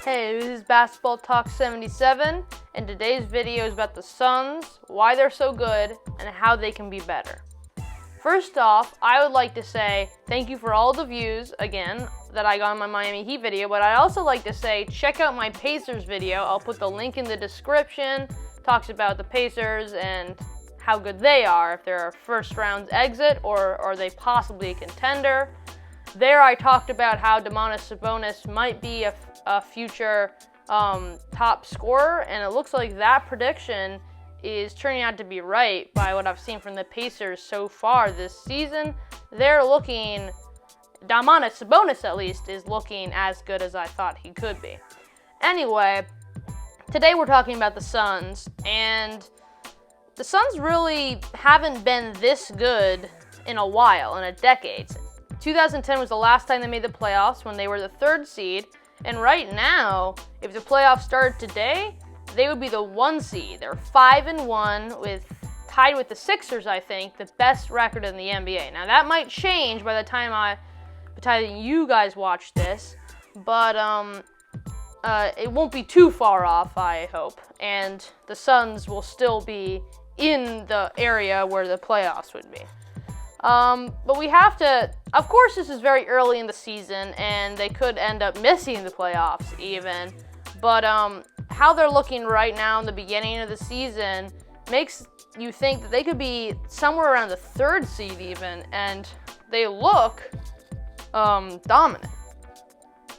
Hey, this is Basketball Talk 77, and today's video is about the Suns, why they're so good, and how they can be better. First off, I would like to say thank you for all the views, again, that I got on my Miami Heat video, but I'd also like to say check out my Pacers video. I'll put the link in the description. Talks about the Pacers and how good they are, if they're a first round exit or are they possibly a contender. There I talked about how Domantas Sabonis might be a future top scorer, and it looks like that prediction is turning out to be right by what I've seen from the Pacers so far this season. They're looking, Domantas Sabonis at least, is looking as good as I thought he could be. Anyway, today we're talking about the Suns, and the Suns really haven't been this good in a while, in a decade. 2010 was the last time they made the playoffs when they were the third seed, and right now, if the playoffs started today, they would be the 1 seed. They're 5-1, tied with the Sixers, I think, the best record in the NBA. Now that might change by the time you guys watch this, but it won't be too far off, I hope, and the Suns will still be in the area where the playoffs would be. But we have to, of course this is very early in the season and they could end up missing the playoffs even, but how they're looking right now in the beginning of the season makes you think that they could be somewhere around the third seed even, and they look dominant.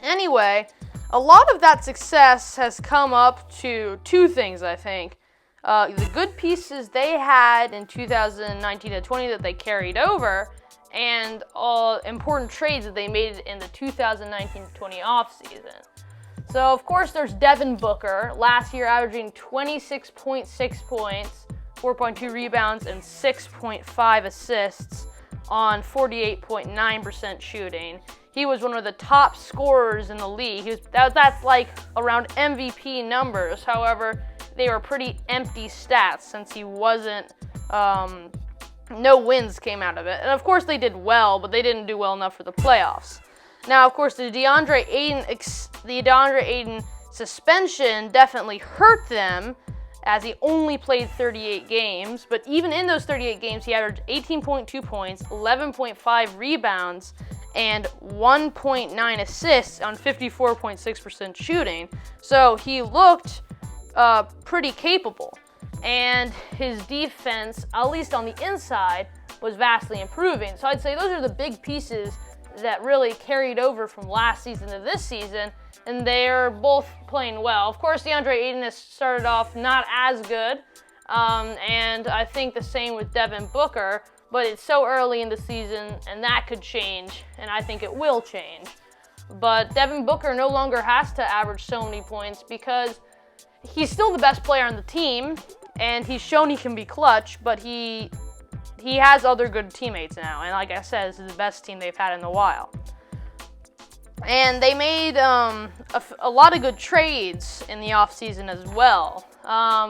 Anyway, a lot of that success has come up to two things, I think. The good pieces they had in 2019 to 20 that they carried over, and all important trades that they made in the 2019 to 20 offseason. So, of course, there's Devin Booker, last year averaging 26.6 points, 4.2 rebounds, and 6.5 assists on 48.9% shooting. He was one of the top scorers in the league. That's like around MVP numbers. However, they were pretty empty stats since he wasn't, no wins came out of it. And of course they did well, but they didn't do well enough for the playoffs. Now, of course, the DeAndre Ayton suspension definitely hurt them, as he only played 38 games. But even in those 38 games, he averaged 18.2 points, 11.5 rebounds, and 1.9 assists on 54.6% shooting. So he looked pretty capable, and his defense, at least on the inside, was vastly improving. So I'd say those are the big pieces that really carried over from last season to this season, and they're both playing well. Of course, DeAndre Ayton has started off not as good, and I think the same with Devin Booker, but it's so early in the season, and that could change, and I think it will change. But Devin Booker no longer has to average so many points because he's still the best player on the team, and he's shown he can be clutch, but he has other good teammates now, and like I said, this is the best team they've had in a while. And they made a lot of good trades in the offseason as well.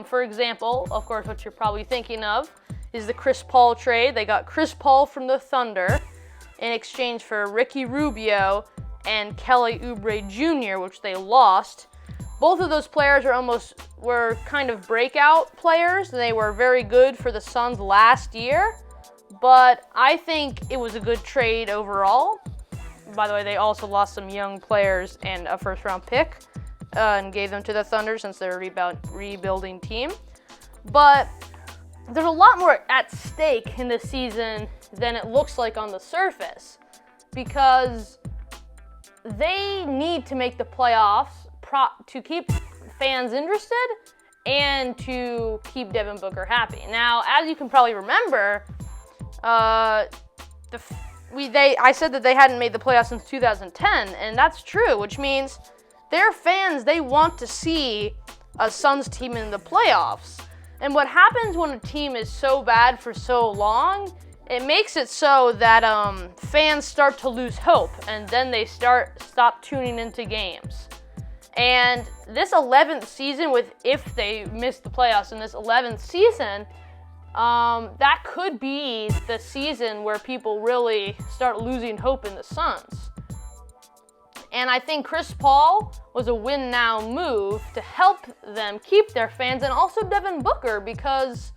For example, of course, what you're probably thinking of is the Chris Paul trade. They got Chris Paul from the Thunder in exchange for Ricky Rubio and Kelly Oubre Jr., which they lost. Both of those players were kind of breakout players. They were very good for the Suns last year, but I think it was a good trade overall. By the way, they also lost some young players and a first-round pick and gave them to the Thunder since they're a rebuilding team. But there's a lot more at stake in this season than it looks like on the surface, because they need to make the playoffs to keep fans interested and to keep Devin Booker happy. Now, as you can probably remember, I said that they hadn't made the playoffs since 2010, and that's true, which means their fans, they want to see a Suns team in the playoffs. And what happens when a team is so bad for so long, it makes it so that fans start to lose hope, and then they stop tuning into games. And this 11th season, if they miss the playoffs in this 11th season, that could be the season where people really start losing hope in the Suns. And I think Chris Paul was a win now move to help them keep their fans, and also Devin Booker, because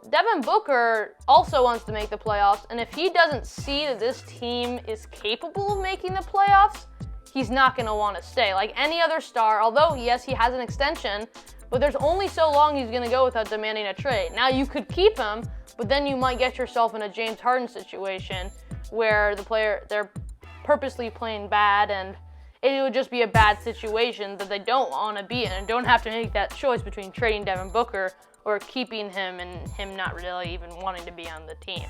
Devin Booker also wants to make the playoffs, and if he doesn't see that this team is capable of making the playoffs, he's not going to want to stay. Like any other star, although yes, he has an extension, but there's only so long he's going to go without demanding a trade. Now you could keep him, but then you might get yourself in a James Harden situation where they're purposely playing bad, and it would just be a bad situation that they don't want to be in, and don't have to make that choice between trading Devin Booker or keeping him and him not really even wanting to be on the team.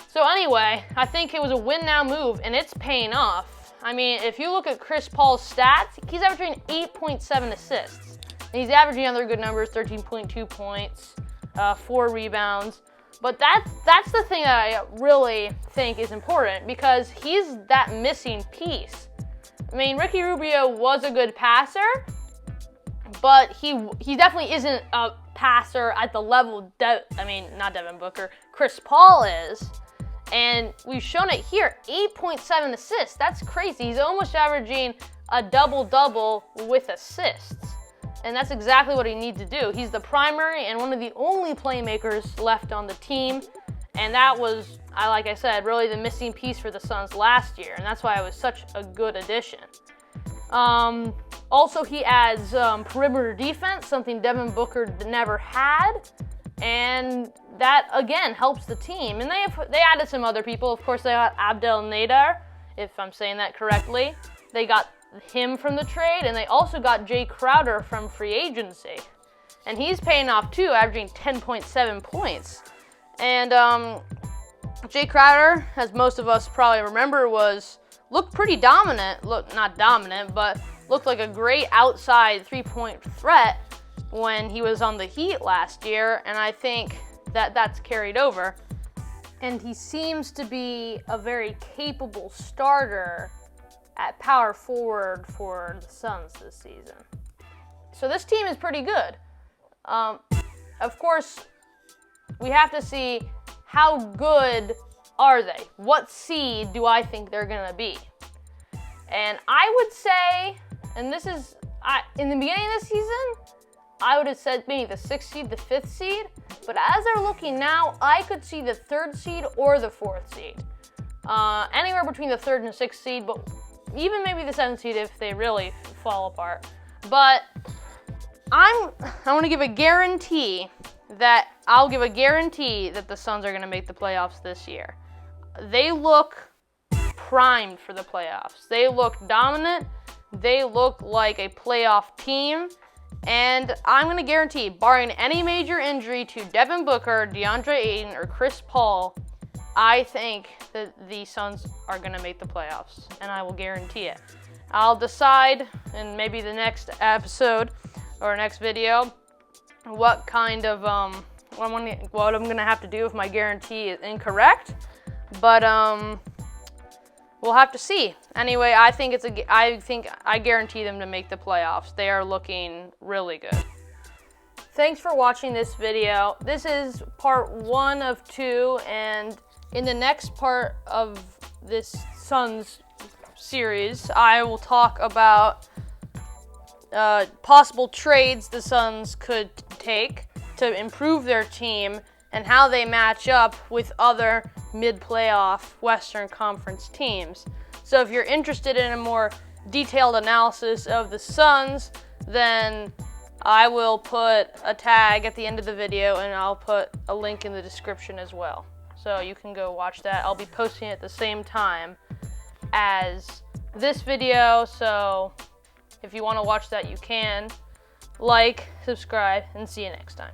So anyway, I think it was a win now move, and it's paying off. I mean, if you look at Chris Paul's stats, he's averaging 8.7 assists. And he's averaging other good numbers, 13.2 points, 4 rebounds. But that's the thing that I really think is important, because he's that missing piece. I mean, Ricky Rubio was a good passer, but he definitely isn't a passer at the level not Devin Booker, Chris Paul is. And we've shown it here, 8.7 assists. That's crazy. He's almost averaging a double-double with assists. And that's exactly what he needs to do. He's the primary and one of the only playmakers left on the team. And that was, like I said, really the missing piece for the Suns last year. And that's why it was such a good addition. Also, he adds perimeter defense, something Devin Booker never had. And that, again, helps the team. And they added some other people. Of course, they got Abdel Nader, if I'm saying that correctly. They got him from the trade, and they also got Jay Crowder from free agency. And he's paying off too, averaging 10.7 points. And Jay Crowder, as most of us probably remember, looked pretty dominant. Not dominant, but looked like a great outside three-point threat when he was on the Heat last year, and I think that's carried over. And he seems to be a very capable starter at power forward for the Suns this season. So this team is pretty good. Of course, we have to see how good are they? What seed do I think they're gonna be? And I would say, and this is, in the beginning of the season, I would have said maybe the 6th seed, the 5th seed, but as they're looking now, I could see the 3rd seed or the 4th seed. Anywhere between the 3rd and 6th seed, but even maybe the 7th seed if they really fall apart. But I want to give a guarantee that the Suns are going to make the playoffs this year. They look primed for the playoffs. They look dominant. They look like a playoff team. And I'm going to guarantee, barring any major injury to Devin Booker, DeAndre Ayton, or Chris Paul, I think that the Suns are going to make the playoffs, and I will guarantee it. I'll decide in maybe the next episode or next video what kind of what I'm going to have to do if my guarantee is incorrect, but we'll have to see. Anyway, I think I guarantee them to make the playoffs. They are looking really good. Thanks for watching this video. This is part 1 of 2, and in the next part of this Suns series, I will talk about possible trades the Suns could take to improve their team and how they match up with other mid-playoff Western Conference teams. So if you're interested in a more detailed analysis of the Suns, then I will put a tag at the end of the video, and I'll put a link in the description as well. So you can go watch that. I'll be posting it at the same time as this video, so if you want to watch that, you can. Like, subscribe, and see you next time.